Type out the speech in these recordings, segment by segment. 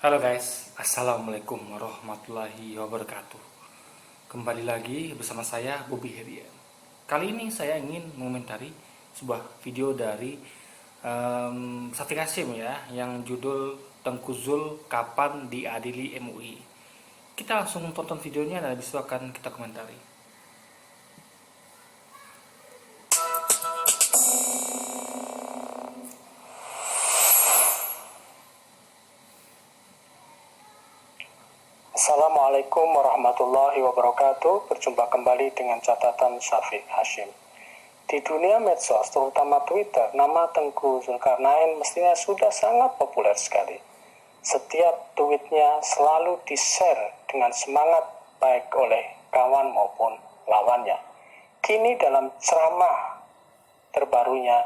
Halo guys, Assalamualaikum warahmatullahi wabarakatuh. Kembali lagi bersama saya Bobby Herian. Kali ini saya ingin mengomentari sebuah video dari Safi Kasim ya, yang judul Tengku Zul kapan diadili MUI. Kita langsung tonton videonya dan habis itu akan kita komentari. Assalamualaikum warahmatullahi wabarakatuh. Berjumpa kembali dengan catatan Syafiq Hashim. Di dunia medsos, terutama Twitter, nama Tengku Zulkarnain mestinya sudah sangat populer sekali. Setiap tweetnya selalu di-share dengan semangat baik oleh kawan maupun lawannya. Kini dalam ceramah terbarunya,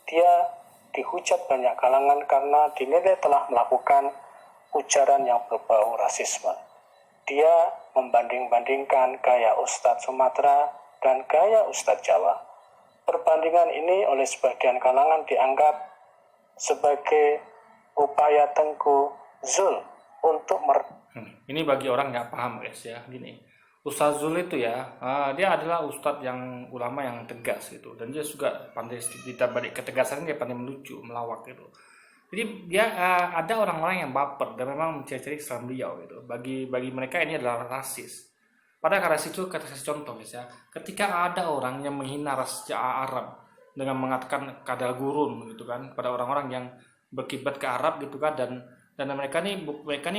dia dihujat banyak kalangan karena dinilai telah melakukan ujaran yang berbau rasisme. Dia membanding-bandingkan gaya Ustadz Sumatera dan gaya Ustadz Jawa. Perbandingan ini oleh sebagian kalangan dianggap sebagai upaya Tengku Zul untuk Ini bagi orang nggak paham guys ya, gini. Ustadz Zul itu ya, dia adalah ustadz yang ulama yang tegas gitu, dan dia juga pandai ditambah ketegasan, dia pandai melucu, melawak gitu. Jadi dia ada orang-orang yang baper dan memang mencari-cari Islam beliau gitu. Bagi mereka ini adalah rasis. Pada rasis itu kata kasih contoh guys ya. Ketika ada orang yang menghina ras Arab dengan mengatakan kadal gurun gitu kan pada orang-orang yang berkiblat ke Arab gitu kan, dan mereka ini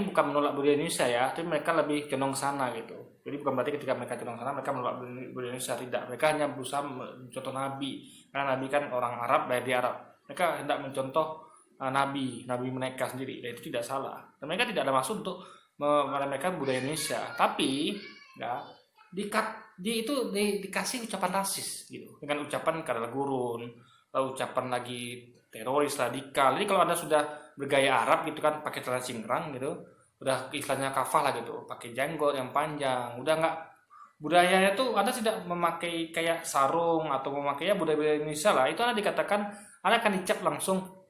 bukan menolak budaya Indonesia ya, tapi mereka lebih condong sana gitu. Jadi bukan berarti ketika mereka condong sana mereka menolak budaya Indonesia, tidak. Mereka hanya berusaha mencontoh Nabi, karena Nabi kan orang Arab, dari Arab. Mereka hendak mencontoh nabi mereka sendiri, dan itu tidak salah, dan mereka tidak ada maksud untuk meremehkan budaya Indonesia, tapi ya dikasih ucapan rasis gitu, dengan ucapan kadal gurun, lalu ucapan lagi teroris radikal. Jadi kalau anda sudah bergaya Arab gitu kan, pakai celana cingkrang gitu, udah istilahnya kafah lah gitu, pakai jenggot yang panjang, udah nggak budayanya tuh, anda tidak memakai kayak sarung atau memakai budaya Indonesia lah, itu anda dikatakan, anda akan dicap langsung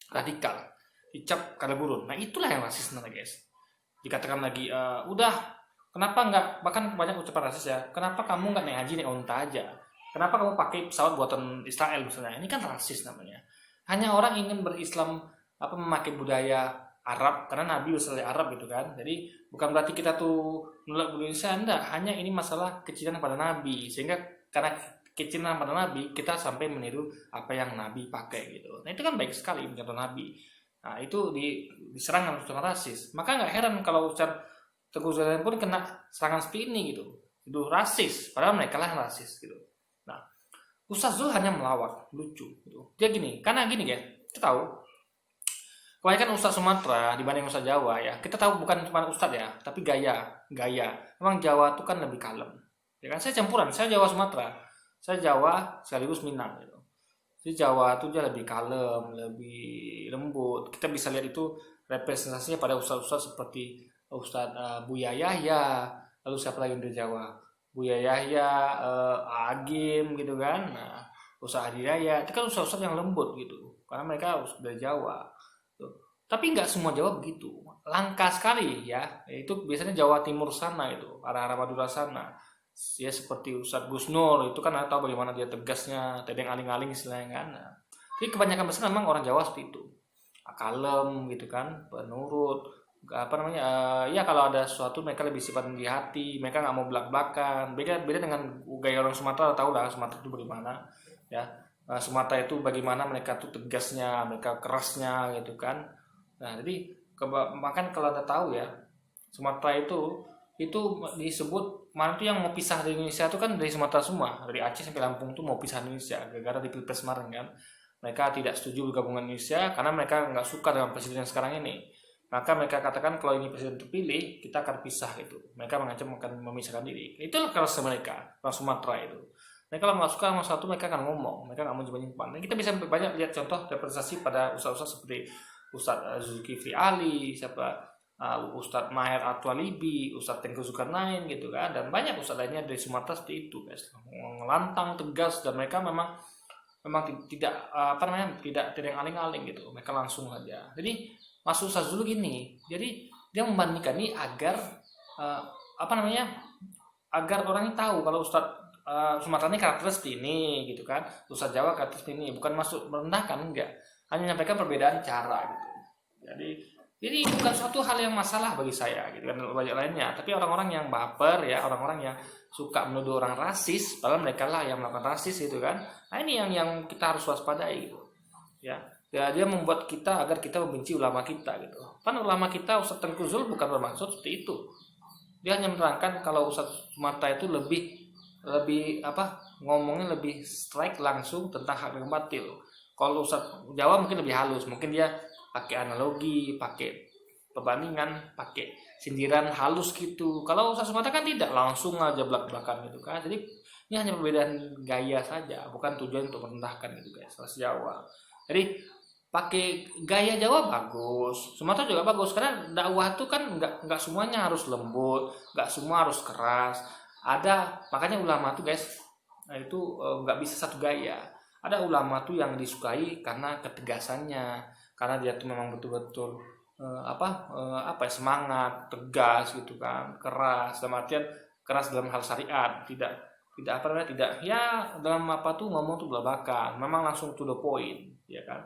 radikal, dicap kadal gurun. Nah itulah yang rasis nanti guys. Dikatakan lagi, udah kenapa nggak, bahkan banyak ucapan rasis ya, kenapa kamu nggak naik haji naik unta aja, kenapa kamu pakai pesawat buatan Israel misalnya. Ini kan rasis namanya. Hanya orang ingin berislam memakai budaya Arab karena Nabi berasal dari Arab gitu kan. Jadi bukan berarti kita tuh menolak budaya Indonesia, enggak, hanya ini masalah kecilan pada Nabi, sehingga karena kecilan pada Nabi kita sampai meniru apa yang Nabi pakai gitu. Nah itu kan baik sekali mencontoh Nabi. Nah itu diserang dengan ucapan rasis. Maka nggak heran kalau ucapan Teguh Zulkarnain pun kena serangan seperti ini gitu. Itu rasis, padahal mereka lah yang rasis gitu. Nah Ustaz Zul hanya melawak, lucu gitu. Dia gini, karena gini guys, kita tahu kebanyakan Ustaz Sumatera dibanding Ustaz Jawa ya. Kita tahu bukan cuma Ustaz ya, tapi gaya. Memang Jawa itu kan lebih kalem. Ya kan, saya campuran, saya Jawa Sumatera. Saya Jawa sekaligus Minang gitu. Jadi Jawa itu dia lebih kalem, lebih lembut. Kita bisa lihat itu representasinya pada ustaz-ustaz seperti Ustaz Buya Yahya, lalu siapa lagi dari Jawa? Buya Yahya, Agim gitu kan. Nah, Ustaz Adi Raya, itu kan ustaz-ustaz yang lembut gitu. Karena mereka dari Jawa. Tuh. Tapi nggak semua Jawa begitu. Langka sekali ya. Itu biasanya Jawa Timur sana itu, arah-arah Madura sana. Ya seperti Ustadz Gus Nur itu kan anda tahu bagaimana dia tegasnya, tedeng aling-aling istilahnya kan. Nah, jadi kebanyakan besar memang orang Jawa seperti itu, kalem gitu kan, penurut, ya kalau ada sesuatu mereka lebih sifat di hati, mereka nggak mau belak-belakan. Beda dengan gaya orang Sumatera, tahu lah Sumatera itu bagaimana ya. Sumatera itu bagaimana mereka tuh tegasnya, mereka kerasnya gitu kan. Nah jadi makan kalau anda tahu ya, Sumatera itu disebut mana tuh yang mau pisah dari Indonesia itu kan dari Sumatera semua, dari Aceh sampai Lampung tuh mau pisah Indonesia gara-gara di Pilpres kemarin kan. Mereka tidak setuju bergabungan Indonesia karena mereka nggak suka dengan presiden yang sekarang ini. Maka mereka katakan kalau ini presiden terpilih kita akan pisah gitu. Mereka mengancam akan memisahkan diri. Itulah keras mereka, orang Sumatera itu. Mereka kalau nggak suka sama satu mereka akan ngomong, mereka nggak mau nyimpan. Dan kita bisa banyak lihat contoh representasi pada ustaz-ustaz seperti Ustadz Zulkifli Ali, siapa Ustadz Maher Atwalibi, Ustadz Tengku Zulkarnain gitu kan, dan banyak ustadz lainnya dari Sumatera seperti itu guys, lantang tegas, dan mereka memang tidak tidak aling-aling gitu, mereka langsung aja. Jadi maksud Ustaz Zul gini, jadi dia membandingkan ini agar apa namanya, agar orang ini tahu kalau Ustadz Sumatera ini karakternya seperti ini gitu kan, Ustadz Jawa karakter seperti ini, bukan masuk merendahkan, enggak, hanya menyampaikan perbedaan cara gitu. Jadi bukan suatu hal yang masalah bagi saya gitu kan, banyak lainnya, tapi orang-orang yang baper ya, orang-orang yang suka menuduh orang rasis padahal mereka lah yang melakukan rasis gitu kan, nah ini yang kita harus waspadai gitu ya. Dia membuat kita agar kita membenci ulama kita gitu, kan ulama kita Ustadz Tengku Zul bukan bermaksud seperti itu. Dia hanya menerangkan kalau Ustadz Sumatera itu lebih apa, ngomongnya lebih strike langsung tentang hak dan batil. Kalau Ustadz Jawa mungkin lebih halus, mungkin dia pakai analogi, pakai perbandingan, pakai sindiran halus gitu. Kalau Ustadz Sumatera kan tidak, langsung aja belak-belakan gitu kan. Jadi ini hanya perbedaan gaya saja, bukan tujuan untuk merendahkan gitu guys, Ustadz Jawa. Jadi pakai gaya Jawa bagus, Sumatera juga bagus, karena dakwah itu kan nggak semuanya harus lembut, nggak semua harus keras. Ada, makanya ulama tuh guys, nah itu nggak bisa satu gaya. Ada ulama tuh yang disukai karena ketegasannya, karena dia tuh memang betul-betul apa ya, semangat, tegas gitu kan, keras dalam artian keras dalam hal syariat, tidak apa namanya, tidak ya dalam apa tuh ngomong tuh belak-belakan, memang langsung to the point ya kan,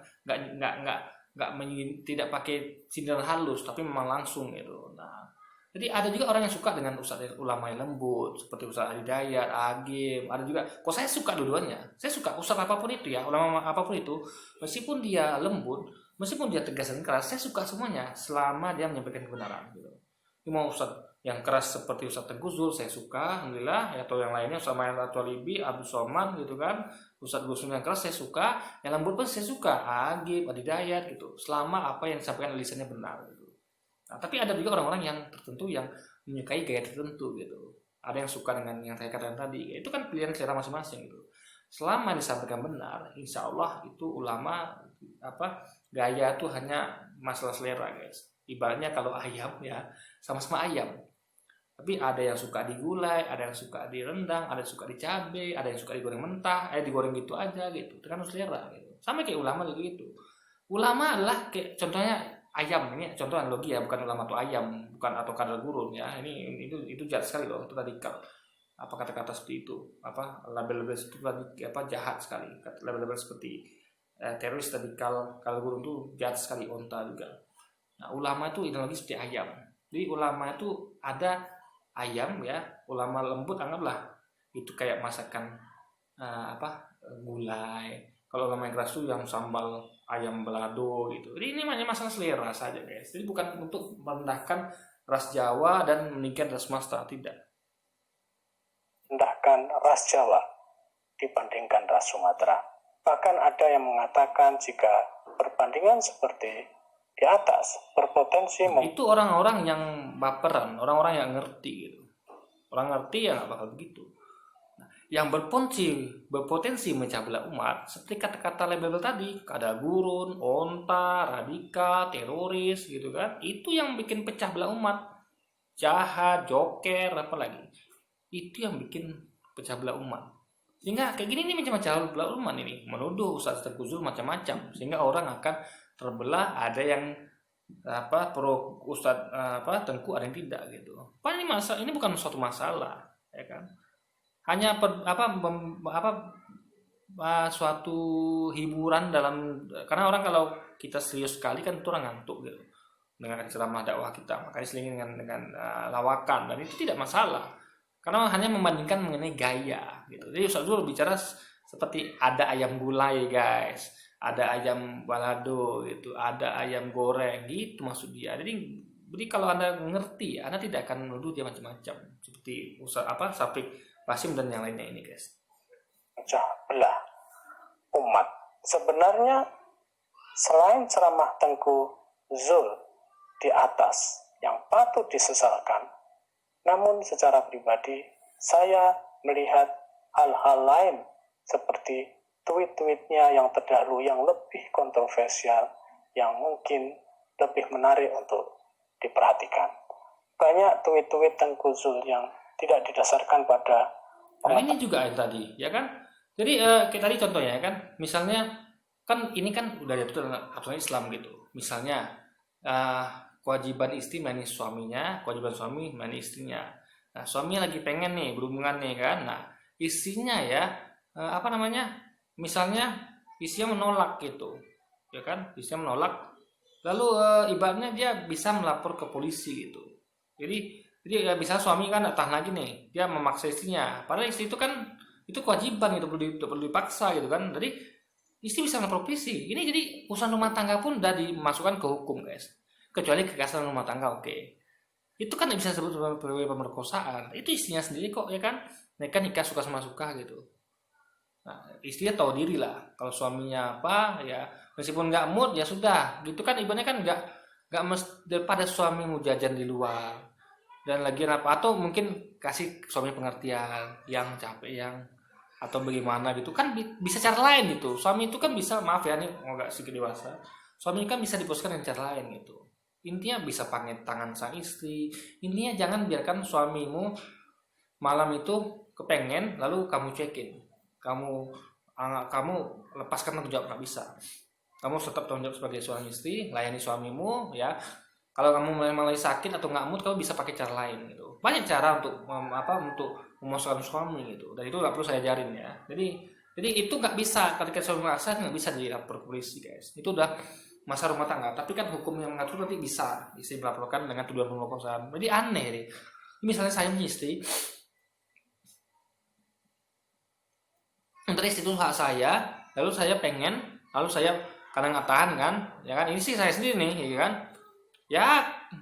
tidak pakai sindiran halus, tapi memang langsung gitu. Nah, jadi ada juga orang yang suka dengan ulama yang lembut seperti Ustaz Hidayat, Agim, ada juga. Kok saya suka dua-duanya. Saya suka ustaz apapun itu ya, ulama apapun itu, meskipun dia lembut, meskipun dia tegas dan keras, saya suka semuanya selama dia menyampaikan kebenaran gitu. Ini mau Ustaz yang keras seperti Ustaz Tengku Zul saya suka, alhamdulillah, atau yang lainnya sama yang Atwalibi, Abu Somad gitu kan. Ustaz Gus yang keras saya suka, yang lembut pun saya suka, Agim, Hidayat gitu. Selama apa yang disampaikan lisannya benar gitu. Nah, tapi ada juga orang-orang yang tertentu yang menyukai gaya tertentu gitu. Ada yang suka dengan yang saya katakan tadi. Itu kan pilihan selera masing-masing gitu. Selama disampaikan benar, insya Allah itu ulama apa gaya itu hanya masalah selera guys. Ibaratnya kalau ayam ya sama-sama ayam. Tapi ada yang suka digulai, ada yang suka direndang, ada yang suka dicabai, ada yang suka digoreng mentah, digoreng gitu aja gitu. Itu kan selera gitu. Sama kayak ulama gitu. Ulama adalah kayak contohnya ayam, ini contoh analogi ya, bukan ulama atau ayam, bukan atau kadal gurun ya. Itu jahat sekali loh, itu radikal. Apa kata-kata seperti itu, apa label-label seperti itu apa jahat sekali. Label-label seperti teroris radikal, kadal gurun itu jahat sekali, onta juga. Nah, ulama itu analogi seperti ayam. Jadi ulama itu ada ayam ya, ulama lembut anggaplah itu kayak masakan gulai. Kalau ulama yang keras itu yang sambal ayam balado gitu. Jadi ini hanya masalah selera saja guys. Jadi bukan untuk merendahkan ras Jawa dan meninggikan ras Sumatera, tidak. Merendahkan ras Jawa dibandingkan ras Sumatera. Bahkan ada yang mengatakan jika perbandingan seperti di atas berpotensi itu orang-orang yang baperan, orang-orang yang ngerti gitu. Orang ngerti ya nggak bakal begitu. Yang berpotensi memecah belah umat seperti kata-kata label tadi, kada gurun, onta, radikal, teroris gitu kan, itu yang bikin pecah belah umat, jahat, joker, apa lagi, itu yang bikin pecah belah umat. Sehingga kayak gini nih macam-macam belah umat ini, menuduh Ustaz Tengku Zul macam-macam, sehingga orang akan terbelah, ada yang pro Ustaz Tengku, ada yang tidak gitu. Ini bukan suatu masalah ya kan, hanya suatu hiburan dalam, karena orang kalau kita serius sekali kan itu orang ngantuk gitu dengan ceramah dakwah kita, makanya selingi dengan lawakan, dan itu tidak masalah karena hanya membandingkan mengenai gaya gitu. Jadi Ustaz Zul bicara seperti ada ayam gulai guys, ada ayam balado gitu, ada ayam goreng gitu maksud dia. Jadi kalau Anda ngerti, Anda tidak akan menuduh dia macam-macam seperti Syafiq Qasim dan yang lainnya ini guys. Pecah belah umat. Sebenarnya selain ceramah Tengku Zul di atas yang patut disesalkan, namun secara pribadi saya melihat hal-hal lain seperti tweet-tweetnya yang terdahulu yang lebih kontroversial, yang mungkin lebih menarik untuk diperhatikan. Banyak tweet-tweet Tengku Zul yang tidak didasarkan pada ini juga yang tadi ya kan. Jadi kayak tadi contohnya kan, misalnya kan ini kan udah diatur dalam aturan Islam gitu. Misalnya eh, kewajiban istri melayani suaminya, kewajiban suami melayani istrinya. Nah, suaminya lagi pengen nih berhubungan nih kan. Nah, istrinya ya apa namanya? Misalnya istrinya menolak gitu. Ya kan? Istrinya menolak. Lalu ibaratnya dia bisa melapor ke polisi gitu. Jadi bisa suami kan datang lagi nih, dia memaksa istrinya. Padahal istri itu kan itu kewajiban gitu, perlu dipaksa gitu kan. Jadi istri bisa melapor polisi. Ini jadi urusan rumah tangga pun udah dimasukkan ke hukum guys. Kecuali kekerasan rumah tangga oke. Itu kan bisa disebut sebagai pemerkosaan. Itu istrinya sendiri kok ya kan. Mereka nikah suka sama suka gitu. Nah, istrinya tahu diri lah. Kalau suaminya apa ya meskipun nggak mood ya sudah. Gitu kan ibaratnya kan nggak mesti daripada suamimu jajan di luar dan lagi apa atau mungkin kasih suami pengertian yang capek yang atau bagaimana gitu kan bisa cara lain gitu. Suami itu kan bisa maaf ya nih agak sedikit dewasa. Suami kan bisa diposisikan dengan cara lain gitu. Intinya bisa pakai tangan sang istri. Intinya jangan biarkan suamimu malam itu kepengen lalu kamu cekin. Kamu lepaskan tanggung jawab nggak bisa. Kamu tetap tanggung jawab sebagai seorang istri, layani suamimu ya. Kalau kamu mulai sakit atau nggak mood, kamu bisa pakai cara lain gitu. Banyak cara untuk memuaskan suami gitu. Dan itu nggak perlu saya ajarin ya. Jadi itu nggak bisa ketika suami maksa nggak bisa dilapor ke polisi guys. Itu udah masa rumah tangga. Tapi kan hukum yang mengatur nanti bisa melaporkan dengan tuduhan pemerkosaan. Jadi aneh deh. Misalnya saya punya istri, terus itu hak saya, lalu saya kadang nggak tahan kan, ya kan ini sih saya sendiri nih, ya kan, ya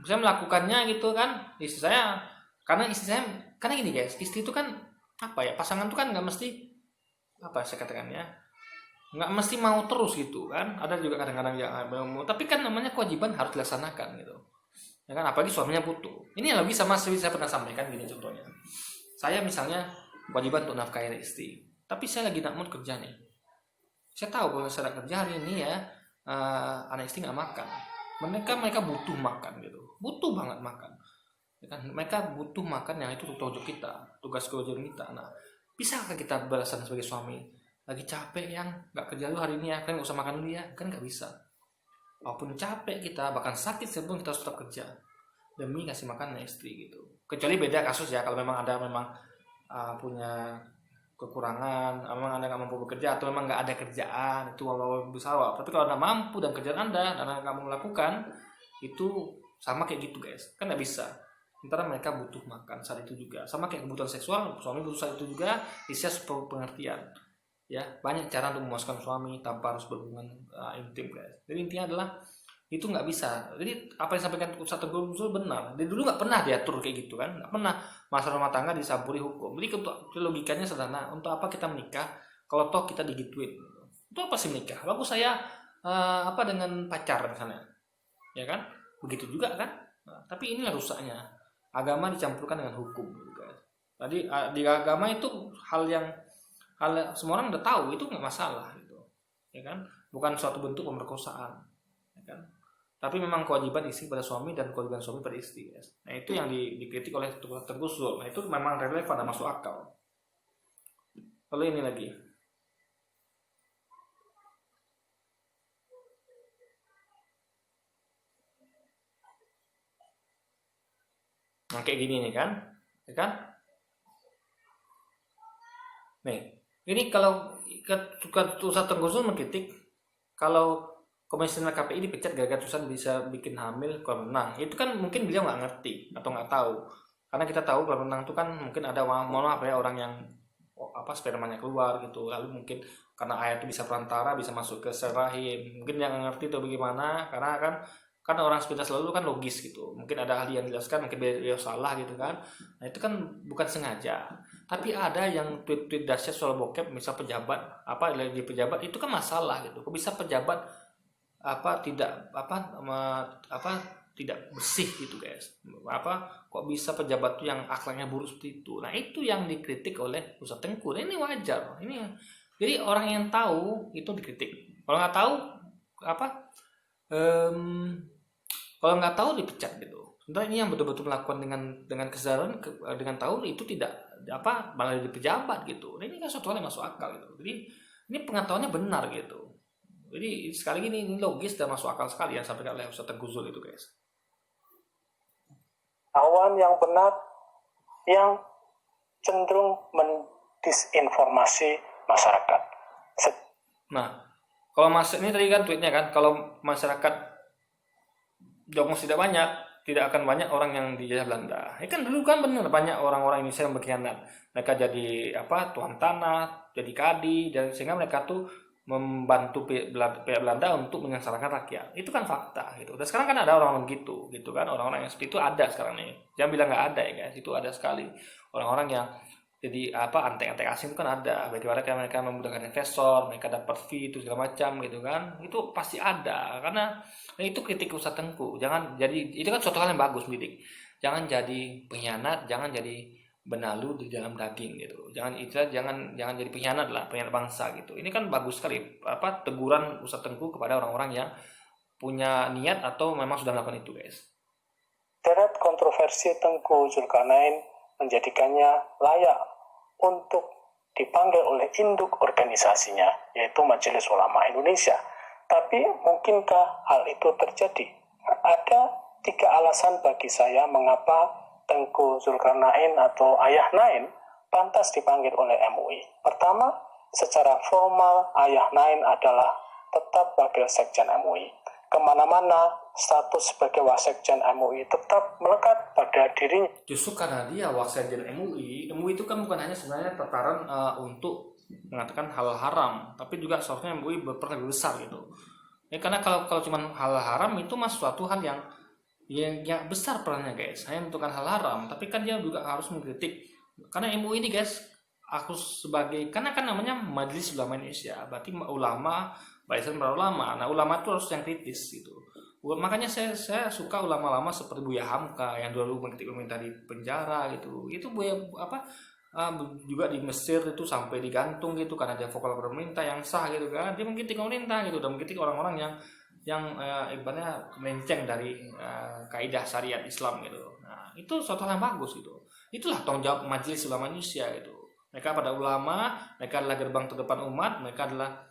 saya melakukannya gitu kan, istri saya, karena gini guys, istri itu kan apa ya, pasangan itu kan nggak mesti apa saya katakan ya, nggak mesti mau terus gitu kan, ada juga kadang-kadang yang mau, tapi kan namanya kewajiban harus dilaksanakan gitu, ya kan, apalagi suaminya butuh. Ini lebih sama saya pernah sampaikan gini contohnya, saya misalnya kewajiban untuk nafkahi istri, tapi saya lagi nggak mood kerja nih. Saya tahu kalau saya kerja hari ini ya anak istri nggak makan. Mereka butuh makan gitu, butuh banget makan. Ya kan? Mereka butuh makan yang itu tugas kita, tugas kewajiban kita. Nah, bisakah kita balasan sebagai suami? Lagi capek yang nggak kerja dulu hari ini ya, kan nggak usah makan dulu ya, kan nggak bisa. Walaupun capek kita, bahkan sakit sebelum kita harus tetap kerja demi kasih makan istri gitu. Kecuali beda kasus ya, kalau memang ada punya kekurangan, memang anda nggak mampu bekerja atau memang nggak ada kerjaan, itu walau bersawab. Tapi kalau anda mampu dan kerjaan anda dan anda nggak mau melakukan, itu sama kayak gitu guys, kan nggak bisa. Sementara mereka butuh makan saat itu juga, sama kayak kebutuhan seksual, suami butuh saat itu juga, istri perlu pengertian. Ya banyak cara untuk memuaskan suami tanpa harus berhubungan intim guys. Jadi intinya adalah itu nggak bisa. Jadi apa yang disampaikan Ustaz Teguh itu benar. Dia dulu nggak pernah diatur kayak gitu kan, nggak pernah masalah rumah tangga disampuri hukum. Jadi untuk logikanya sederhana, untuk apa kita menikah kalau toh kita digituin? Itu apa sih menikah? Bagus saya dengan pacar misalnya, ya kan? Begitu juga kan? Nah, tapi inilah rusaknya. Agama dicampurkan dengan hukum, gitu guys. Tadi di agama itu hal semua orang udah tahu itu nggak masalah gitu, ya kan? Bukan suatu bentuk pemerkosaan, ya kan? Tapi memang kewajiban istri pada suami dan kewajiban suami pada istri guys. Nah itu yang dikritik oleh Teguh Zul. Nah itu memang relevan dan masuk akal. Lalu ini lagi, nah kayak gini nih kan, ya kan? Nih, ini kalau Ustaz Teguh Zul mengkritik kalau komisioner KPI dipecat gara-gara tulisan bisa bikin hamil kolam renang. Itu kan mungkin beliau nggak ngerti atau nggak tahu. Karena kita tahu kolam renang itu kan mungkin ada mohon maaf ya orang yang spermanya keluar gitu. Lalu mungkin karena air itu bisa perantara bisa masuk ke sel rahim. Mungkin yang nggak ngerti itu bagaimana karena kan orang sepintas lalu kan logis gitu. Mungkin ada ahli yang jelaskan, mungkin beliau salah gitu kan. Nah itu kan bukan sengaja. Tapi ada yang tweet dahsyat soal bokep, misal pejabat di pejabat itu kan masalah gitu. Kok bisa pejabat tidak bersih gitu guys, kok bisa pejabat tuh yang akhlaknya buruk seperti itu. Nah itu yang dikritik oleh Ustaz Tengku. Ini wajar ini, jadi orang yang tahu itu dikritik, kalau nggak tahu kalau nggak tahu dipecat gitu. Sementara ini yang betul-betul melakukan dengan kesadaran dengan tahu itu tidak malah jadi pejabat gitu. Nah, ini kan suatu hal yang masuk akal gitu. Jadi ini pengetahuannya benar gitu. Jadi sekali lagi ini logis dan masuk akal sekali yang disampaikan oleh Ustaz Tengku Zul itu guys. Awan yang benar yang cenderung mendisinformasi masyarakat. Nah, kalau ini tadi kan tweetnya kan, kalau masyarakat jongos tidak banyak, tidak akan banyak orang yang dijajah Belanda. Ini kan dulu kan benar banyak orang-orang Indonesia yang berkhianat. Mereka jadi tuan tanah, jadi kadi, dan sehingga mereka tuh membantu pihak Belanda untuk menyengsarakan rakyat. Itu kan fakta gitu. Dan sekarang kan ada orang-orang gitu kan, orang-orang yang seperti itu ada sekarang nih. Jangan bilang nggak ada ya guys, itu ada sekali orang-orang yang jadi antek-antek asing itu kan ada. Bagaimana mereka memudahkan investor, mereka dapat fee itu segala macam gitu kan. Itu pasti ada karena itu kritik Ustaz Tengku. Jangan jadi itu kan suatu hal yang bagus didik. Jangan jadi pengkhianat, jangan jadi benalu di dalam daging gitu. Jangan jadi pengkhianat bangsa gitu. Ini kan bagus sekali teguran Ustaz Tengku kepada orang-orang yang punya niat atau memang sudah melakukan itu guys. Deret kontroversi Tengku Zulkarnain menjadikannya layak untuk dipanggil oleh induk organisasinya, yaitu Majelis Ulama Indonesia. Tapi mungkinkah hal itu terjadi? Ada 3 alasan bagi saya mengapa Tengku Zulkarnain atau Ayah Nain pantas dipanggil oleh MUI. Pertama, secara formal Ayah Nain adalah tetap wakil sekjen MUI. Kemana-mana status sebagai wasekjen MUI tetap melekat pada dirinya. Justru karena dia wasekjen MUI itu kan bukan hanya sebenarnya tataran untuk mengatakan hal haram, tapi juga seharusnya MUI berperan lebih besar gitu. Ya, karena kalau cuma hal haram itu suatu hal yang besar perannya guys, hanya menentukan hal haram, tapi kan dia juga harus mengkritik. Karena MUI ini guys, aku karena kan namanya Majelis Ulama Indonesia, berarti ulama, barisan para ulama. Nah ulama itu harus yang kritis gitu. Makanya saya suka ulama-ulama seperti Buya Hamka yang dulu mengkritik pemerintah di penjara gitu. Itu Buya juga di Mesir itu sampai digantung gitu karena dia vokal pemerintah yang sah gitu kan. Dia mengkritik pemerintah gitu dan mengkritik orang-orang yang ibaratnya melenceng dari kaidah syariat Islam gitu. Nah, itu suatu hal yang bagus gitu. Itulah tanggung jawab Majelis Ulama Indonesia gitu. Mereka pada ulama, mereka adalah gerbang terdepan umat, mereka adalah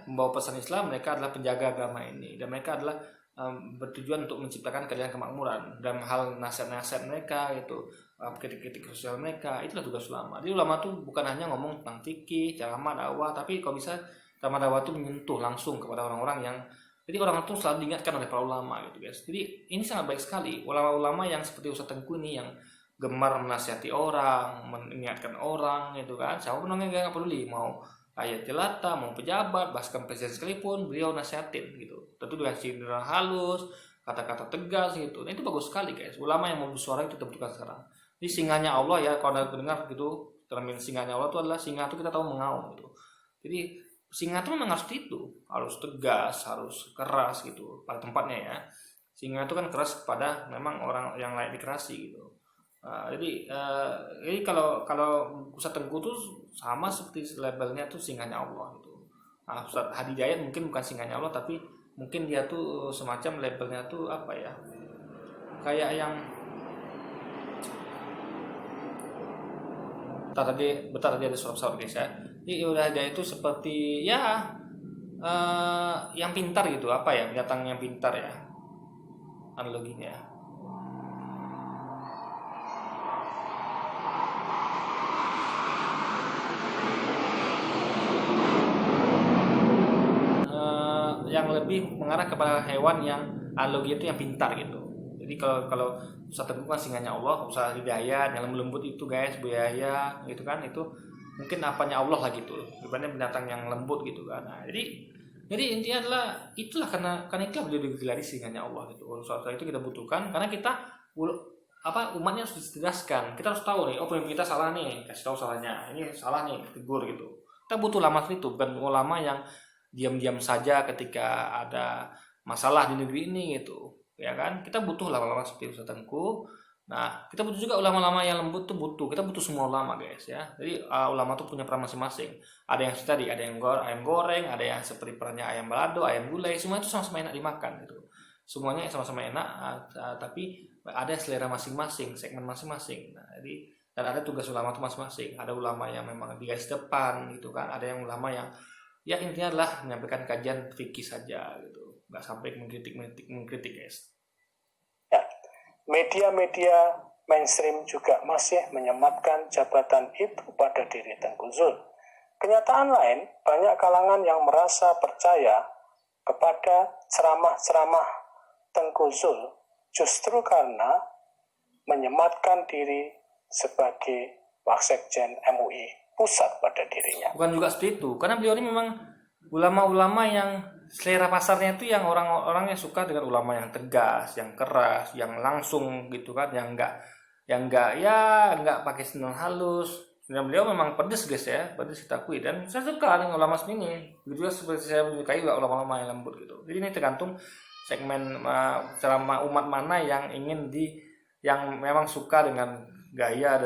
membawa pesan Islam, mereka adalah penjaga agama ini dan mereka adalah bertujuan untuk menciptakan keadilan kemakmuran dalam hal nasihat-nasihat mereka itu, kritik-kritik sosial mereka, itulah tugas ulama. Jadi ulama tuh bukan hanya ngomong tentang fikih, ceramah, dakwah, tapi kalau bisa ceramah dakwah itu menyentuh langsung kepada orang-orang yang jadi orang itu selalu diingatkan oleh para ulama gitu guys. Jadi ini sangat baik sekali ulama-ulama yang seperti Ustaz Tengku ini yang gemar menasihati orang, mengingatkan orang gitu kan. Siapa pun yang nggak peduli mau ayat jelata, mau pejabat, bahkan presiden sekalipun beliau nasihatin gitu. Tentu dengan sindiran halus, kata-kata tegas gitu. Nah, itu bagus sekali guys. Ulama yang mau bersuara itu terbuka sekarang. Jadi singanya Allah ya, kalau anda dengar gitu, termin singanya Allah itu adalah singa itu kita tahu mengaum gitu. Jadi singa itu memang harus tegas, harus keras gitu pada tempatnya ya. Singa itu kan keras kepada memang orang yang layak dikerasi gitu. Jadi kalau Ustaz Tengku tuh sama seperti labelnya tuh singanya Allah gitu. Nah, Ustaz Hadi Dayat mungkin bukan singanya Allah, tapi mungkin dia tuh semacam labelnya tuh apa ya? Kayak yang bentar tadi ada suara-suara guys ya. Jadi udah dia itu seperti ya yang pintar gitu, apa ya, binatang yang pintar ya analoginya. Yang lebih mengarah kepada hewan yang analogi itu yang pintar gitu. Jadi kalau Ustaz Tengku kan singanya Allah, Ustaz Hidayat yang lembut itu guys, buaya gitu kan, itu mungkin apanya Allah lah gitu, dibanding binatang yang lembut gitu kan. Nah, jadi intinya adalah itulah karena itulah beliau digelari singanya Allah gitu. Soal itu kita butuhkan karena kita umatnya harus dicerdaskan. Kita harus tahu nih, pemimpin kita salah nih, kasih tahu salahnya. Ini salah nih, tegur gitu. Kita butuh ulama itu, bukan ulama yang diam-diam saja ketika ada masalah di negeri ini gitu. Ya kan? Kita butuh ulama-ulama seperti Ustaz Tengku. Nah, kita butuh juga ulama-ulama yang lembut tuh butuh. Kita butuh semua ulama, guys ya. Jadi ulama tuh punya peran masing-masing. Ada yang tadi, ada yang ayam goreng, ada yang seperti perannya ayam balado, ayam gulai, semua itu sama-sama enak dimakan gitu. Semuanya sama-sama enak, tapi ada selera masing-masing, segmen masing-masing. Nah, jadi dan ada tugas ulama tuh masing-masing. Ada ulama yang memang di garis depan gitu kan. Ada yang ulama yang ya intinya adalah menyampaikan kajian fikih saja gitu, nggak sampai mengkritik guys. Ya, media-media mainstream juga masih menyematkan jabatan itu pada diri Tengku Zul. Kenyataan lain, banyak kalangan yang merasa percaya kepada ceramah-ceramah Tengku Zul justru karena menyematkan diri sebagai Waksekjen MUI pusat pada dirinya. Bukan juga seperti itu, karena beliau ini memang ulama-ulama yang selera pasarnya itu yang orang-orang yang suka dengan ulama yang tegas, yang keras, yang langsung gitu kan, yang nggak pakai sendal halus. Dan beliau memang pedes guys ya, pedes kita akui, dan saya suka dengan ulama seperti ini. Begitu juga seperti saya menyukai ulama-ulama yang lembut gitu. Jadi ini tergantung segmen ceramah umat mana yang yang memang suka dengan gaya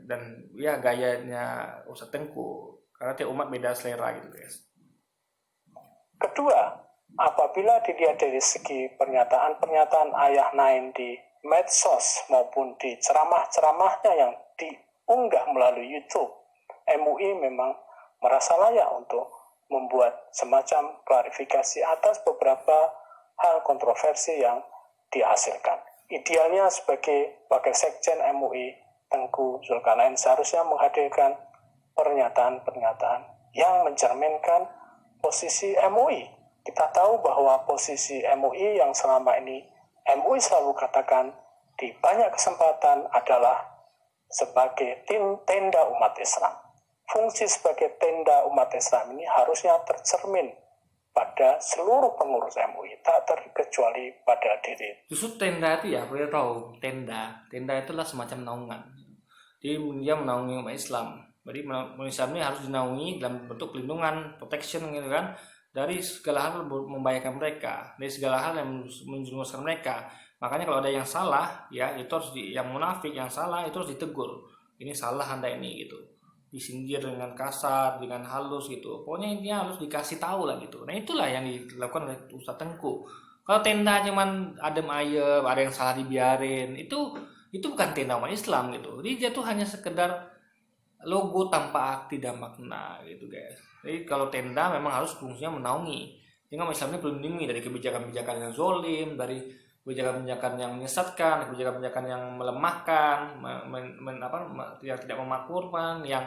dan ya gayanya Ustadz Tengku, karena tiap umat beda selera gitu guys. Kedua, apabila dilihat dari segi pernyataan-pernyataan Ayah Nain di medsos maupun di ceramah-ceramahnya yang diunggah melalui YouTube, MUI memang merasa layak untuk membuat semacam klarifikasi atas beberapa hal kontroversi yang dihasilkan. Idealnya sebagai Wakil Sekjen MUI, Tengku Zulkarnain seharusnya menghadirkan pernyataan-pernyataan yang mencerminkan posisi MUI. Kita tahu bahwa posisi MUI yang selama ini MUI selalu katakan di banyak kesempatan adalah sebagai tenda umat Islam. Fungsi sebagai tenda umat Islam ini harusnya tercermin pada seluruh pengurus MUI, tak terkecuali pada diri. Justru tenda itu ya, boleh tahu tenda itulah semacam naungan. Jadi dia menaungi umat Islam. Jadi umat Islam ini harus dinaungi dalam bentuk pelindungan, protection gitu kan, dari segala hal membahayakan mereka, dari segala hal yang menjerumuskan mereka. Makanya kalau ada yang salah, ya itu harus yang munafik yang salah itu harus ditegur. Ini salah Anda ini gitu. Disindir dengan kasar, dengan halus gitu. Pokoknya intinya harus dikasih tahu lah gitu. Nah itulah yang dilakukan oleh Ustadz Tengku. Kalau tenda cuman adem ayem, ada yang salah dibiarin, itu bukan tenda umat Islam gitu. Jadi dia tuh hanya sekedar logo tanpa arti dan makna gitu guys. Jadi kalau tenda memang harus fungsinya menaungi. Sehingga umat Islam ini melindungi dari kebijakan-kebijakan yang zolim, dari kebijakan-kebijakan yang menyesatkan, kebijakan-kebijakan yang melemahkan, yang tidak memakmurkan, yang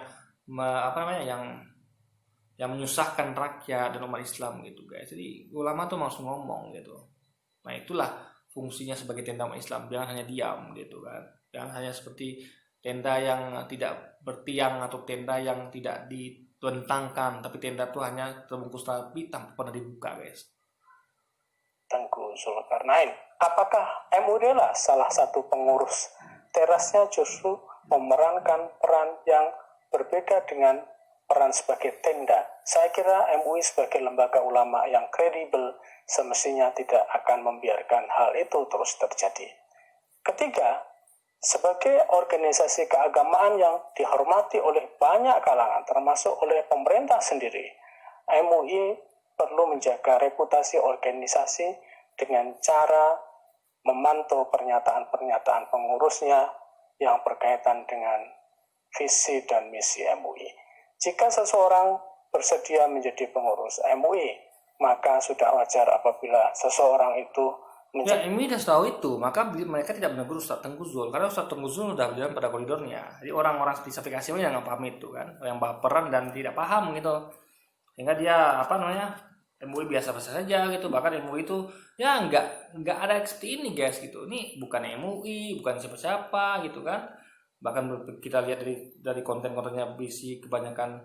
menyusahkan rakyat dan umat Islam gitu guys. Jadi ulama tuh langsung ngomong gitu. Nah itulah fungsinya sebagai tenda umat Islam. Jangan hanya diam gitu kan. Jangan hanya seperti tenda yang tidak bertiang atau tenda yang tidak dibentangkan, tapi tenda tuh hanya terbungkus rapi tanpa pernah dibuka guys. Tengku Zulkarnain, apakah MUI salah satu pengurus terasnya justru memerankan peran yang berbeda dengan peran sebagai tenda? Saya kira MUI sebagai lembaga ulama yang kredibel semestinya tidak akan membiarkan hal itu terus terjadi. Ketiga, sebagai organisasi keagamaan yang dihormati oleh banyak kalangan, termasuk oleh pemerintah sendiri, MUI perlu menjaga reputasi organisasi dengan cara memantau pernyataan-pernyataan pengurusnya yang berkaitan dengan visi dan misi MUI. Jika seseorang bersedia menjadi pengurus MUI, maka sudah wajar apabila seseorang itu Ya, MUI sudah tahu itu, maka mereka tidak menegur Ustadz Tengku Zul, karena Ustadz Tengku Zul sudah bilang pada koridornya. Jadi orang-orang di aplikasi yang nggak paham itu kan, yang baperan dan tidak paham gitu, sehingga dia MUI biasa-biasa saja gitu. Bahkan MUI itu ya nggak ada seperti ini guys gitu. Ini bukan MUI, bukan siapa-siapa gitu kan. Bahkan kita lihat dari konten-kontennya berisi kebanyakan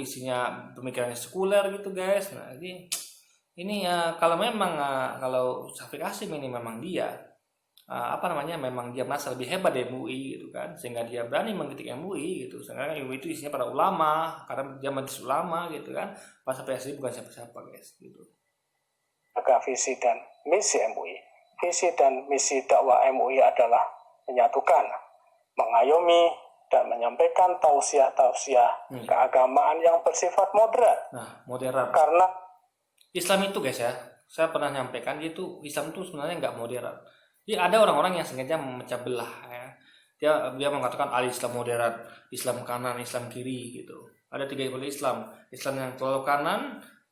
isinya pemikirannya sekuler gitu guys. Nah jadi ini ya kalau memang kalau Syafiq Hasyim ini memang dia memang dia merasa lebih hebat dari MUI gitu kan, sehingga dia berani mengkritik MUI gitu. Sebenarnya MUI itu isinya para ulama, karena dia majelis ulama gitu kan. Pas Syafiq Hasyim bukan siapa-siapa guys gitu. Maka visi dan misi MUI. Visi dan misi dakwah MUI adalah menyatukan, mengayomi dan menyampaikan tausiah-tausiah keagamaan yang bersifat moderat. Nah, moderat. Karena Islam itu guys ya, saya pernah nyampaikan Islam itu sebenarnya nggak moderat. Jadi ada orang-orang yang sengaja memecah belah ya. Dia mengatakan Islam moderat, Islam kanan, Islam kiri gitu. Ada 3 ideologi Islam. Islam yang terlalu kanan,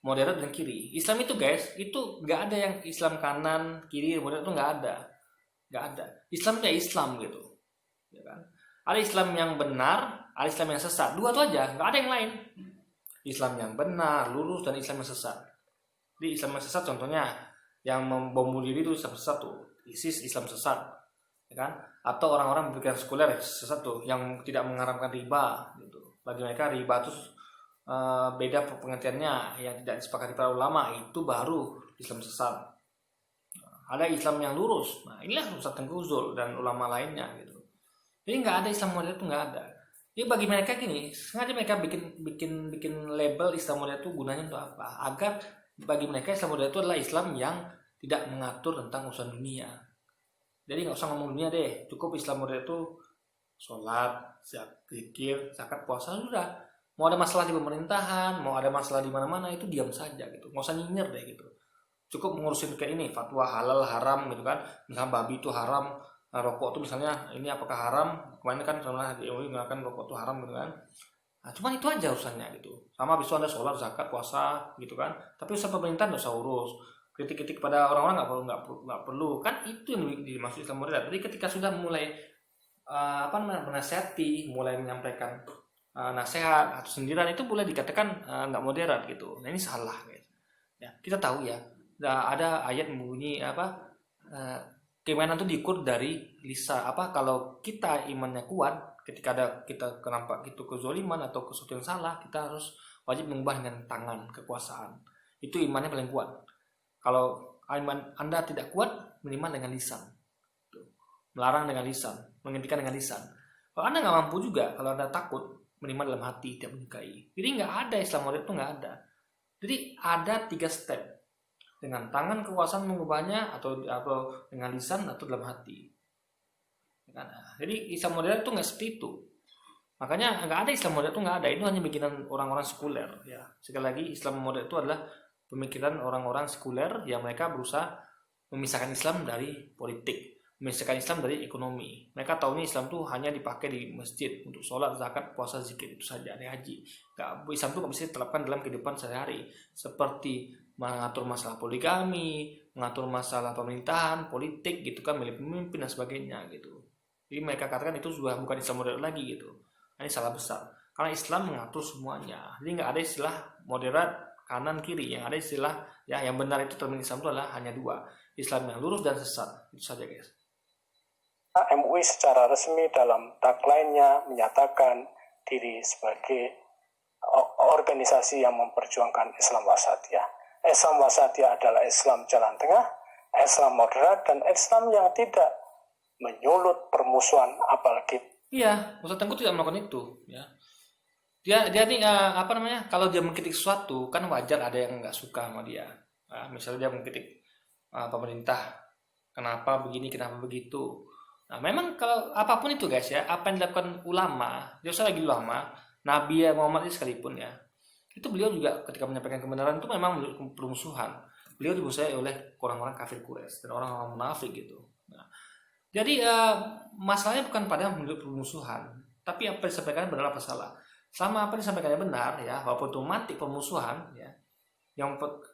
moderat, dan kiri. Islam itu guys, itu nggak ada yang Islam kanan, kiri, moderat, itu nggak ada. Nggak ada. Islam itu ya Islam gitu. Ya kan? Ada Islam yang benar, ada Islam yang sesat. Dua itu aja, nggak ada yang lain. Islam yang benar, lurus, dan Islam yang sesat. Di Islam yang sesat contohnya yang membom diri itu Islam sesat tuh. ISIS Islam sesat. Ya kan? Atau orang-orang berpikiran sekuler sesat tuh, yang tidak mengharamkan riba gitu. Bagi mereka riba itu beda pengertiannya, yang tidak disepakati para ulama, itu baru Islam sesat. Ada Islam yang lurus. Nah, inilah Ustaz Tengku Zul dan ulama lainnya gitu. Jadi nggak ada Islam modern itu, nggak ada. Jadi bagi mereka gini, sengaja mereka bikin label Islam modern itu gunanya untuk apa? Agar bagi mereka Islam modern itu adalah Islam yang tidak mengatur tentang urusan dunia. Jadi nggak usah ngomong dunia deh, cukup Islam modern itu sholat, zikir, zakat, puasa, sudah. Mau ada masalah di pemerintahan, mau ada masalah di mana-mana, itu diam saja gitu, nggak usah nyinyir deh gitu. Cukup ngurusin kayak ini, fatwa halal haram gitu kan, misalnya babi itu haram, rokok itu misalnya ini apakah haram, kemarin kan pernah di MUI mengatakan rokok itu haram gitu kan. Nah, cuman itu aja urusannya gitu. Sama besok Anda sholat, zakat, puasa gitu kan. Tapi urusan pemerintahan nggak usah urus. Kritik-kritik pada orang-orang nggak perlu kan, itu yang dimaksud Islam modern. Jadi ketika sudah mulai menasihati, mulai menyampaikan nasihat atau sindiran, itu boleh dikatakan nggak moderat gitu. Nah, ini salah guys. Ya, kita tahu ya, ada ayat membunyi keimanan itu diukur dari lisan. Kalau kita imannya kuat, ketika ada kita kenapa itu kezoliman atau sesuatu yang salah, kita harus wajib mengubah dengan tangan, kekuasaan. Itu imannya paling kuat. Kalau iman Anda tidak kuat, minimal dengan lisan. Melarang dengan lisan, menghentikan dengan lisan. Kalau Anda nggak mampu juga, kalau Anda takut, minimal dalam hati tidak menyukai. Jadi nggak ada Islam modern itu, nggak ada. Jadi ada 3 step. Dengan tangan kekuasaan mengubahnya, atau dengan lisan, atau dalam hati. Jadi Islam modern itu nggak seperti itu. Makanya nggak ada Islam modern itu, nggak ada. Itu hanya bikinan orang-orang sekuler. Ya, sekali lagi Islam modern itu adalah pemikiran orang-orang sekuler yang mereka berusaha memisahkan Islam dari politik, memisahkan Islam dari ekonomi. Mereka tahunya Islam itu hanya dipakai di masjid untuk sholat, zakat, puasa, zikir, itu saja, ada haji. Islam itu nggak bisa diterapkan dalam kehidupan sehari-hari, seperti mengatur masalah poligami, mengatur masalah pemerintahan, politik gitu kan, milih pemimpin dan sebagainya gitu. Jadi mereka katakan itu sudah bukan Islam modern lagi gitu. Ini salah besar. Karena Islam mengatur semuanya. Jadi nggak ada istilah moderat kanan kiri. Yang ada istilah yang benar itu term Islam itu adalah hanya 2, Islam yang lurus dan sesat. Itu saja guys. MUI secara resmi dalam tagline-nya menyatakan diri sebagai organisasi yang memperjuangkan Islam wasatiyah. Islam wasatiyah adalah Islam jalan tengah, Islam moderat, dan Islam yang tidak menyulut permusuhan, apalagi. Iya, Ustaz Tengku tidak melakukan itu. Ya. Dia nih kalau dia mengkritik sesuatu kan wajar ada yang nggak suka sama dia. Misalnya dia mengkritik pemerintah, kenapa begini, kenapa begitu. Nah, memang kalau apapun itu guys ya, apa yang dilakukan ulama, dia usah lagi ulama, Nabi Muhammad sekalipun ya, itu beliau juga ketika menyampaikan kebenaran itu memang menunjukkan permusuhan. Beliau dimusuhi oleh orang-orang kafir Quraisy dan orang-orang munafik gitu. Nah, jadi masalahnya bukan pada menunjuk permusuhan, tapi apa yang disampaikan benar apa salah. Sama apa yang disampaikannya benar ya, walaupun itu mati permusuhan ya.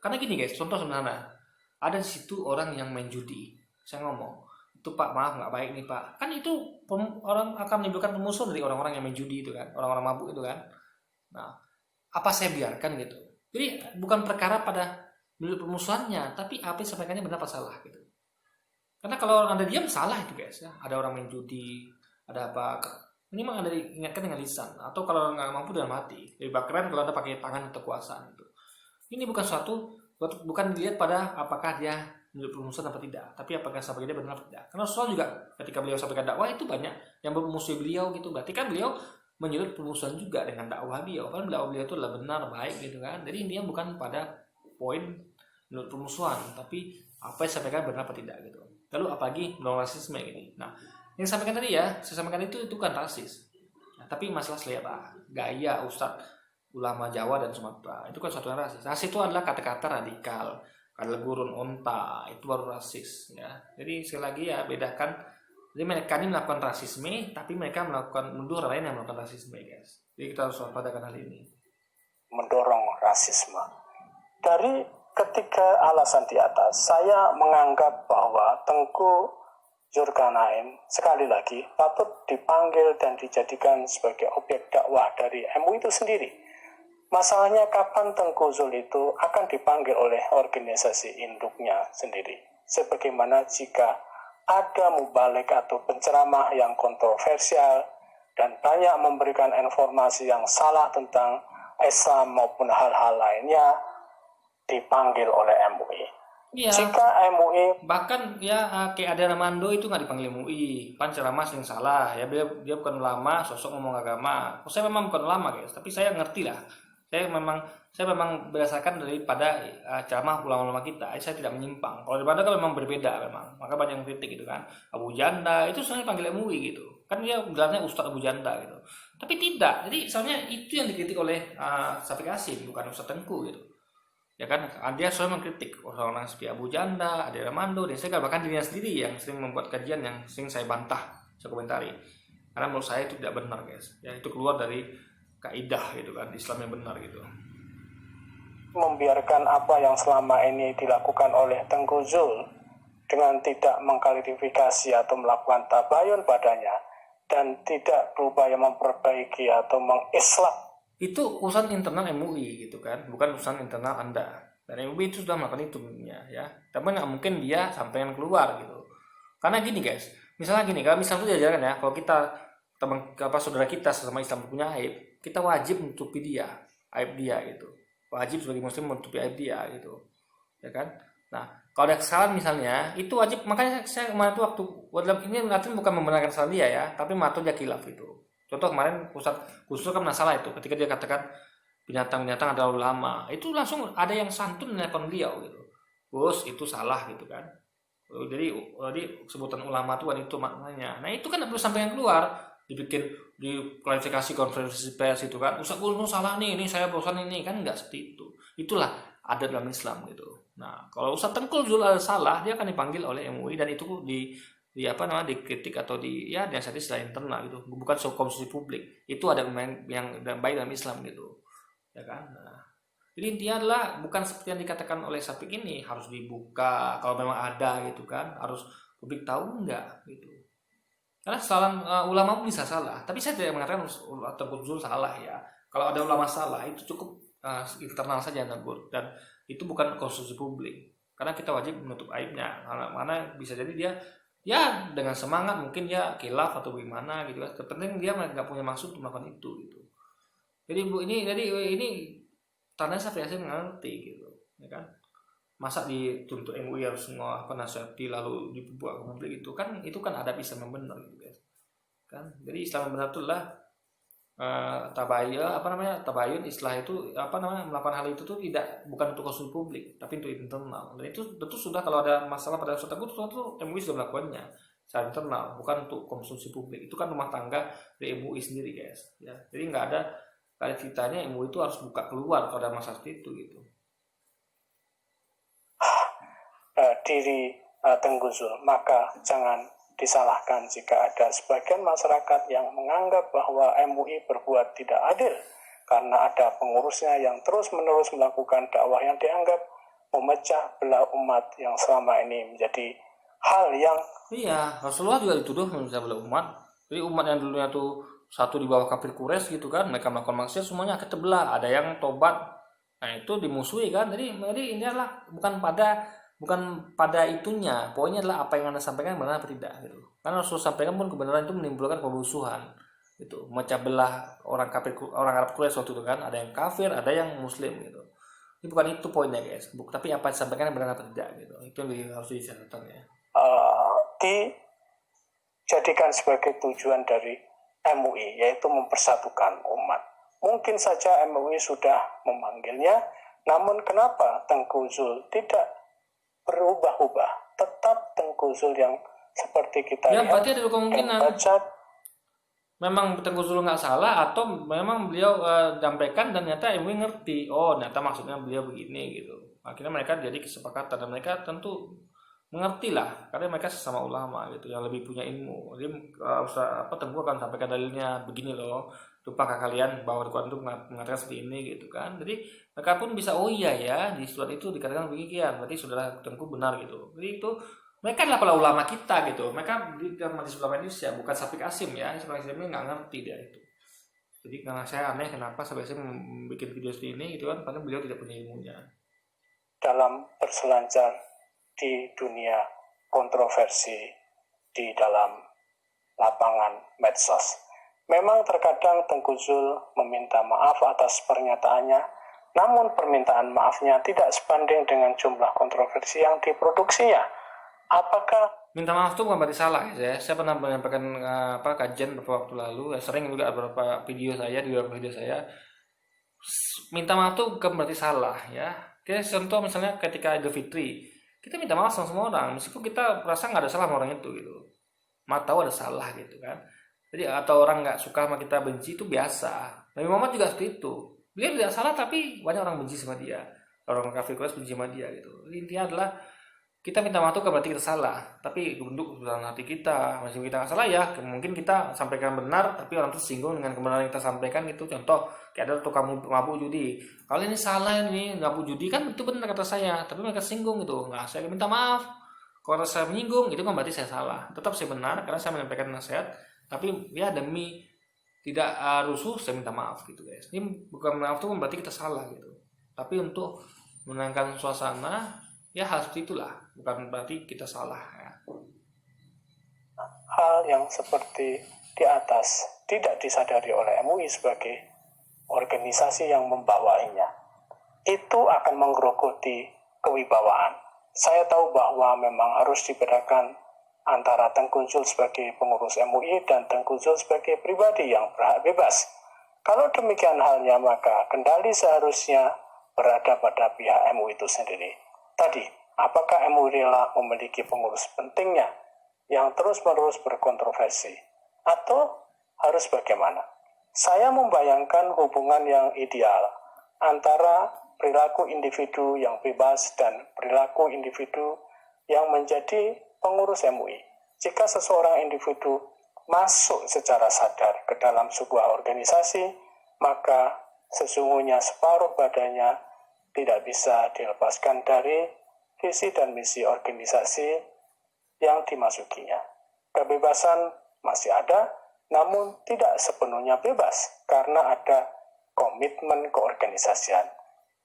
Karena gini guys, contoh sederhana, ada di situ orang yang main judi, saya ngomong, itu Pak maaf nggak baik nih Pak, kan itu orang akan menimbulkan permusuhan dari orang-orang yang main judi itu kan, orang-orang mabuk itu kan. Nah, apa saya biarkan gitu. Jadi bukan perkara pada menunjuk permusuhannya, tapi apa yang disampaikannya benar apa salah gitu. Karena kalau Anda diam salah itu guys ya. Ada orang main judi, ada apa, ini memang Anda diingatkan dengan lisan, atau kalau nggak mampu dalam hati. Lebih keren kalau Anda pakai tangan atau kekuasaan itu. Ini bukan dilihat pada apakah dia menunjuk permusuhan apa tidak, tapi apakah sampai dia benar atau tidak. Karena Rasul juga ketika beliau sampaikan dakwah itu banyak yang bermusuh beliau gitu. Berarti kan beliau menyulut permusuhan juga dengan dakwah beliau. Kan dakwah beliau itu adalah benar, baik gitu kan. Jadi intinya bukan pada poin menurut permusuhan, tapi apa yang disampaikan benar apa tidak gitu. Lalu apalagi non rasisme ini. Nah, yang disampaikan tadi ya, saya sampaikan itu kan rasis. Nah, tapi masalah selera, gaya ustadz ulama Jawa dan Sumatera itu kan suatu yang rasis. Rasis itu adalah kata-kata radikal, adalah gurun onta, itu baru rasis ya. Jadi sekali lagi ya, bedakan Jadi mereka ini melakukan rasisme, tapi mereka mendorong orang lain yang melakukan rasisme, guys. Jadi kita harus waspadakan hal ini. Mendorong rasisme. Dari ketiga alasan di atas, saya menganggap bahwa Tengku Zulkarnain sekali lagi patut dipanggil dan dijadikan sebagai objek dakwah dari MUI itu sendiri. Masalahnya kapan Tengku Zul itu akan dipanggil oleh organisasi induknya sendiri. Sebagaimana jika ada mubalik atau penceramah yang kontroversial dan banyak memberikan informasi yang salah tentang Islam maupun hal-hal lainnya dipanggil oleh MUI. Iya. Jika MUI Bahkan ya kayak ada Ramando itu nggak dipanggil MUI, pan ceramah yang salah ya, dia bukan ulama, sosok ngomong agama. Saya memang bukan ulama guys, tapi saya ngerti lah. Saya memang berdasarkan daripada ceramah ulama-ulama kita. Saya tidak menyimpang. Kalau daripada kan memang berbeda memang. Maka banyak yang kritik gitu kan. Abu Janda itu sebenarnya panggil MUI gitu. Kan dia gelarnya Ustadz Abu Janda gitu. Tapi tidak. Jadi sebenarnya itu yang dikritik oleh Syafiq Hasyim, bukan Ustadz Tengku gitu. Ya kan, dia selalu mengkritik orang-orang seperti Abu Janda, Ade Ramando, dan saya bahkan dirinya sendiri yang sering membuat kajian yang sering saya bantah, saya komentari. Karena menurut saya itu tidak benar guys. Ya itu keluar dari kaidah gitu kan, Islam yang benar gitu. Membiarkan apa yang selama ini dilakukan oleh Tengku Zul dengan tidak mengklarifikasi atau melakukan tabayun padanya dan tidak berupaya memperbaiki atau mengislah. Itu urusan internal MUI gitu kan, bukan urusan internal Anda. Dan MUI itu sudah melakukan itu ya. Tapi nggak mungkin dia sampaikan keluar gitu. Karena gini guys, misalnya gini, kalau misalnya itu diajarkan ya, kalau kita saudara kita sesama Islam punya aib, kita wajib menutupi aib dia gitu. Wajib sebagai muslim menutupi aib dia gitu. Ya kan? Nah, kalau ada kesalahan misalnya, itu wajib. Makanya saya kemarin tuh waktu ini artinya bukan membenarkan kesalahan dia ya, tapi mengatur dia khilaf itu. Contoh kemarin Ustaz kan masalah itu ketika dia katakan binatang-binatang adalah ulama. Itu langsung ada yang santun menelpon beliau gitu. Gus, itu salah gitu kan. Jadi sebutan ulama itu maknanya. Nah, itu kan perlu sampai yang keluar. Dibikin di klarifikasi konferensi pers itu kan, Ustaz Gus salah nih, ini saya bosan ini kan, enggak seperti itu. Itulah ada dalam Islam gitu. Nah, kalau Ustaz Tengku Zul salah, dia akan dipanggil oleh MUI dan itu dikritik atau dinasihati secara internal gitu, bukan konsumsi publik. Itu ada yang baik dalam Islam gitu, ya kan. Nah, jadi intinya adalah bukan seperti yang dikatakan oleh Syafiq ini harus dibuka kalau memang ada gitu kan, harus publik tahu enggak gitu. Karena kesalahan ulama pun bisa salah, tapi saya tidak mengatakan Tengku Zul salah ya. Kalau ada ulama salah itu cukup internal saja negur, dan itu bukan konsumsi publik. Karena kita wajib menutup aibnya. Mana bisa jadi dia ya dengan semangat mungkin ya khilaf atau bagaimana gitu kan. Terpenting dia nggak punya maksud untuk melakukan itu gitu. Jadi ini tanda saya mengerti gitu, ya kan. Masa dituntut MUI harus semua nasihati lalu dibuat ke publik itu kan adab Islam yang benar gitu guys. Kan jadi Islam yang benar itulah tabayun istilah itu melakukan hal itu tuh bukan untuk konsumsi publik tapi untuk internal. Dan itu tentu sudah kalau ada masalah pada Ustaz Tengku itu MUI sudah melakukannya secara internal, bukan untuk konsumsi publik. Itu kan rumah tangga dari MUI sendiri guys ya. Jadi nggak ada kali ceritanya MUI itu harus buka keluar kalau ada masalah itu gitu. Diri Tengku Zul, maka jangan disalahkan jika ada sebagian masyarakat yang menganggap bahwa MUI berbuat tidak adil karena ada pengurusnya yang terus-menerus melakukan dakwah yang dianggap memecah belah umat yang selama ini menjadi hal yang Rasulullah juga dituduh memecah belah umat. Jadi umat yang dulunya tuh satu di bawah kafir Quraisy gitu kan, mereka melakukan maksiat semuanya akan terbelah, ada yang tobat. Nah, itu dimusuhi kan. Jadi ini adalah bukan pada itunya, poinnya adalah apa yang Anda sampaikan benar atau tidak gitu. Karena Rasul sampaikan pun kebenaran itu menimbulkan permusuhan gitu, memecah belah orang Arab Quraisy waktu itu kan, ada yang kafir, ada yang muslim gitu. Ini bukan itu poinnya guys, tapi apa yang disampaikan benar atau tidak gitu. Itu yang harus dicatat ya. Dijadikan sebagai tujuan dari MUI, yaitu mempersatukan umat. Mungkin saja MUI sudah memanggilnya, namun kenapa Tengku Zul tidak berubah-ubah, tetap Tengku Zul yang seperti kita lihat. Berarti ada kemungkinan memang Tengku Zul nggak salah, atau memang beliau sampaikan dan ternyata MUI ngerti, ternyata maksudnya beliau begini gitu. Akhirnya mereka jadi kesepakatan dan mereka tentu mengerti lah, karena mereka sesama ulama gitu yang lebih punya ilmu. Jadi Tengku akan sampaikan dalilnya begini loh, apakah kalian bahwa Al-Quran itu mengatakan seperti ini gitu kan. Jadi mereka pun bisa, oh iya ya, di surat itu dikatakan demikian, berarti saudara Tengku benar gitu. Jadi itu mereka adalah para ulama kita gitu. Mereka di Majelis Ulama Indonesia, bukan Syafiq Hasim ya. Syafiq Hasim ini nggak ngerti dia itu. Jadi karena saya aneh kenapa Syafiq Hasim bikin video seperti ini gitu kan, karena beliau tidak punya ilmunya. Dalam berselancar di dunia kontroversi di dalam lapangan medsos. Memang terkadang Tengku Zul meminta maaf atas pernyataannya, namun permintaan maafnya tidak sebanding dengan jumlah kontroversi yang diproduksinya. Apakah Minta maaf itu bukan berarti salah ya. Saya pernah menyampaikan kajian beberapa waktu lalu, sering juga beberapa video saya di beberapa video saya. Minta maaf itu bukan berarti salah ya. Oke, contoh misalnya ketika Idul Fitri, kita minta maaf sama semua orang, meskipun kita merasa nggak ada salah sama orang itu gitu. Tahu ada salah gitu kan. Jadi atau orang nggak suka sama kita, benci itu biasa. Nabi Muhammad juga seperti itu. Dia tidak salah tapi banyak orang benci sama dia. Orang kafir Quraisy benci sama dia gitu. Intinya adalah kita minta maaf itu bukan berarti kita salah, tapi bentuk dalam hati kita. Masih kita nggak salah ya, mungkin kita sampaikan benar, tapi orang tersinggung dengan kebenaran yang kita sampaikan gitu. Contoh, kayak ada tukang mabuk judi. Kalau ini salah ini mabuk judi kan itu benar kata saya, tapi mereka singgung gitu. Nggak, saya minta maaf. Kalau saya menyinggung itu kan berarti saya salah. Tetap saya benar karena saya menyampaikan nasihat, tapi ya demi tidak rusuh saya minta maaf gitu guys. Ini bukan maaf itu berarti kita salah gitu, tapi untuk menenangkan suasana ya hal seperti itulah, bukan berarti kita salah ya. Hal yang seperti di atas tidak disadari oleh MUI sebagai organisasi yang membawainya, itu akan menggerogoti kewibawaan. Saya tahu bahwa memang harus dibedakan antara Tengku Zul sebagai pengurus MUI dan Tengku Zul sebagai pribadi yang berhak bebas. Kalau demikian halnya, maka kendali seharusnya berada pada pihak MUI itu sendiri. Tadi, apakah MUI rela memiliki pengurus pentingnya yang terus-menerus berkontroversi? Atau harus bagaimana? Saya membayangkan hubungan yang ideal antara perilaku individu yang bebas dan perilaku individu yang menjadi pengurus MUI. Jika seseorang individu masuk secara sadar ke dalam sebuah organisasi, maka sesungguhnya separuh badannya tidak bisa dilepaskan dari visi dan misi organisasi yang dimasukinya. Kebebasan masih ada, namun tidak sepenuhnya bebas karena ada komitmen keorganisasian.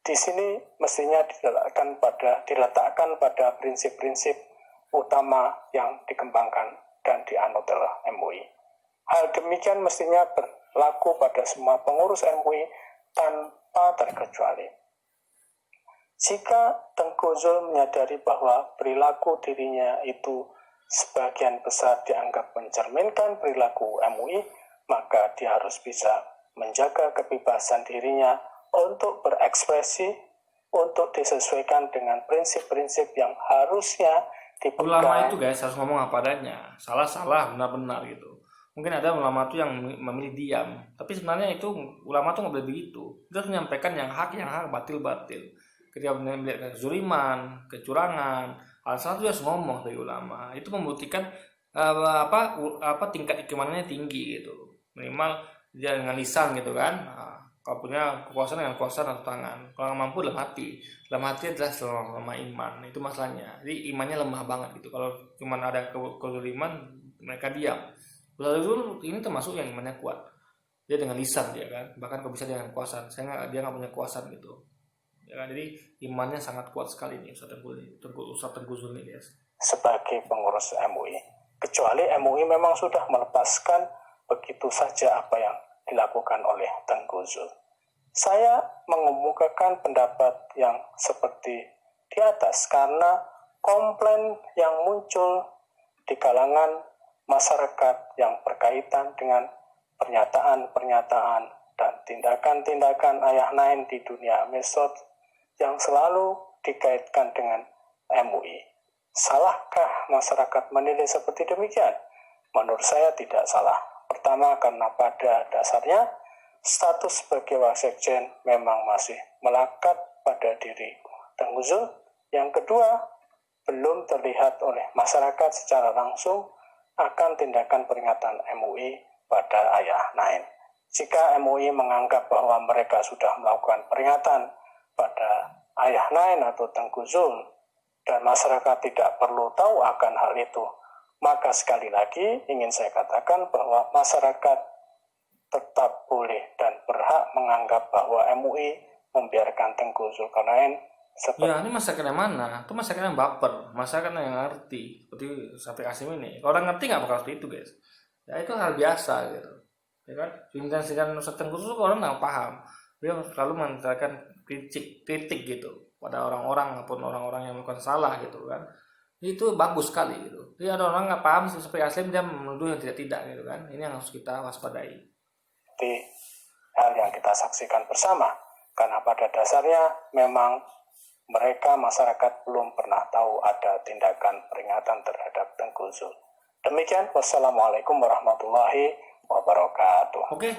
Di sini mestinya diletakkan pada prinsip-prinsip utama yang dikembangkan dan dianut oleh MUI. Hal demikian mestinya berlaku pada semua pengurus MUI tanpa terkecuali. Jika Tengku Zul menyadari bahwa perilaku dirinya itu sebagian besar dianggap mencerminkan perilaku MUI, maka dia harus bisa menjaga kebebasan dirinya untuk berekspresi, untuk disesuaikan dengan prinsip-prinsip yang harusnya dipegang. Ulama itu guys harus ngomong apa adanya, salah benar gitu. Mungkin ada ulama itu yang memilih diam, tapi sebenarnya itu ulama itu nggak boleh begitu. Dia harus menyampaikan yang hak, batil. Ketika melihat kezuliman, kecurangan, hal salah itu harus ngomong dari ulama. Itu membuktikan tingkat keimanannya tinggi gitu. Minimal dia dengan lisan gitu kan. Kalau punya kekuasaan dengan kuasa atau tangan. Kalau nggak mampu dalam hati. Dalam hati adalah selama iman. Itu masalahnya. Jadi imannya lemah banget gitu. Kalau cuma ada kezuliman, mereka diam. Lalu ini termasuk yang imannya kuat. Dia dengan lisan dia kan. Bahkan kalau bisa dengan kuasa. Dia nggak punya kuasa gitu. Ya kan? Jadi imannya sangat kuat sekali nih Ustaz Tengku Zul ini guys. Sebagai pengurus MUI. Kecuali MUI memang sudah melepaskan begitu saja apa yang dilakukan oleh Tengku Zul. Saya mengemukakan pendapat yang seperti di atas karena komplain yang muncul di kalangan masyarakat yang berkaitan dengan pernyataan-pernyataan dan tindakan-tindakan ayah nain di dunia medsos yang selalu dikaitkan dengan MUI. Salahkah masyarakat menilai seperti demikian? Menurut saya tidak salah. Pertama, karena pada dasarnya status sebagai wasekjen memang masih melekat pada diri Tengku Zul. Yang kedua, belum terlihat oleh masyarakat secara langsung akan tindakan peringatan MUI pada Ayah Nain. Jika MUI menganggap bahwa mereka sudah melakukan peringatan pada Ayah Nain atau Tengku Zul dan masyarakat tidak perlu tahu akan hal itu, maka sekali lagi ingin saya katakan bahwa masyarakat tetap boleh dan berhak menganggap bahwa MUI membiarkan Tengku Zulkarnain seperti Ya, ini masyarakat yang mana? Itu masyarakat yang baper, masyarakat yang ngerti. Seperti Syafiq Hasyim ini. Kalau orang ngerti nggak bakal seperti itu, guys. Ya, itu hal biasa gitu. Ya kan? Intensikan Ustaz Tengku itu orang nggak paham. Dia selalu menanyakan kritik gitu pada orang-orang maupun orang-orang yang melakukan salah gitu kan. Itu bagus sekali gitu. Jadi ada orang nggak paham Syafiq Hasyim, dia menuduh yang tidak gitu kan. Ini yang harus kita waspadai. hal yang kita saksikan bersama. Karena pada dasarnya memang mereka masyarakat belum pernah tahu ada tindakan peringatan terhadap Tengku Zul. Demikian, wassalamualaikum warahmatullahi wabarakatuh. Oke,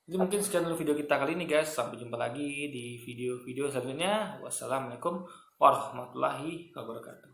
jadi mungkin sekian dulu video kita kali ini guys. Sampai jumpa lagi di video-video selanjutnya. Wassalamualaikum warahmatullahi wabarakatuh.